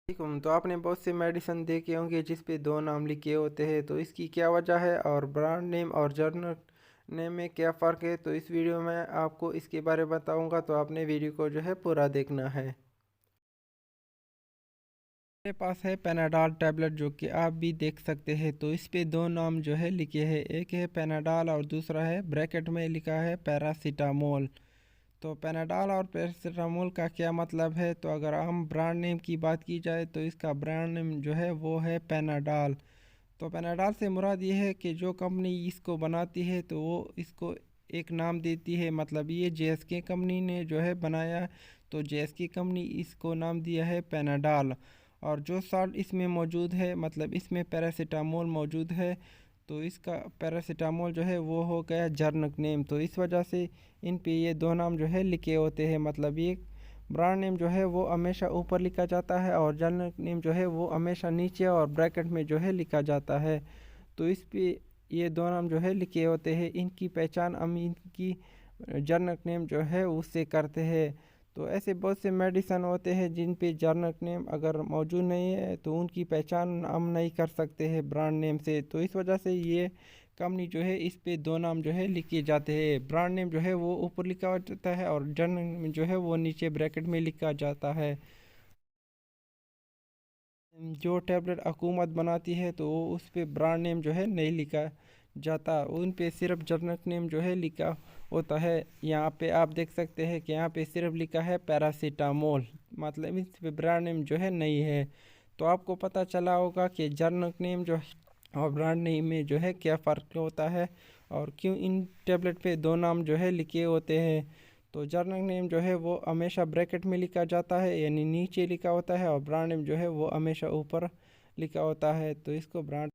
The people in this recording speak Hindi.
तो आपने बहुत से मेडिसिन देखे होंगे जिस पे दो नाम लिखे होते हैं, तो इसकी क्या वजह है और ब्रांड नेम और जर्नल नेम में क्या फ़र्क है, तो इस वीडियो में आपको इसके बारे में बताऊंगा। तो आपने वीडियो को जो है पूरा देखना है। मेरे पास है पेनाडाल टैबलेट, जो कि आप भी देख सकते हैं। तो इस पे दो नाम जो है लिखे हैं, एक है पेनाडाल और दूसरा है ब्रैकेट में लिखा है पैरासीटामोल। तो पेनाडाल और पैरासीटामोल का क्या मतलब है, तो अगर हम ब्रांड नेम की बात की जाए तो इसका ब्रांड नेम जो है वो है पेनाडाल। तो पेनाडाल से मुराद ये है कि जो कंपनी इसको बनाती है तो वो इसको एक नाम देती है, मतलब ये जेएसके कंपनी ने जो है बनाया, तो जेएसके कंपनी इसको नाम दिया है पेनाडाल। और जो साल्ट इसमें मौजूद है, मतलब इसमें पैरासीटामोल मौजूद है, तो इसका पैरासीटामोल जो है वो हो गया जर्नक नेम। तो इस वजह से इन पे ये दो नाम जो है लिखे होते हैं, मतलब ये ब्रांड नेम जो है वो हमेशा ऊपर लिखा जाता है और जर्नल नेम जो है वो हमेशा नीचे और ब्रैकेट में जो है लिखा जाता है। तो इस पे ये दो नाम जो है लिखे होते हैं, इनकी पहचान हम इनकी जर्नल नेम जो है उससे करते हैं। तो ऐसे बहुत से मेडिसन होते हैं जिन पे जर्नल नेम अगर मौजूद नहीं है तो उनकी पहचान हम नहीं कर सकते हैं ब्रांड नेम से। तो इस वजह से ये कंपनी जो है इस पे दो नाम जो है लिखे जाते हैं, ब्रांड नेम जो है वो ऊपर लिखा जाता है और जर्नल नेम जो है वो नीचे ब्रैकेट में लिखा जाता है। जो टैबलेट हुकूमत बनाती है तो वो उस पे ब्रांड नेम जो है नहीं लिखा जाता, उन पे सिर्फ जर्नल नेम जो है लिखा होता है। यहाँ पे आप देख सकते हैं कि यहाँ पे सिर्फ लिखा है पैरासीटामोल, मतलब इस पे ब्रांड नेम जो है नहीं है। तो आपको पता चला होगा कि जर्नल नेम जो है और ब्रांड नेम में जो है क्या फ़र्क होता है और क्यों इन टैबलेट पे दो नाम जो है लिखे होते हैं। तो जर्नल नेम जो है वो हमेशा ब्रैकेट में लिखा जाता है, यानी नीचे लिखा होता है, और ब्रांड नेम जो है वो हमेशा ऊपर लिखा होता है। तो इसको ब्रांड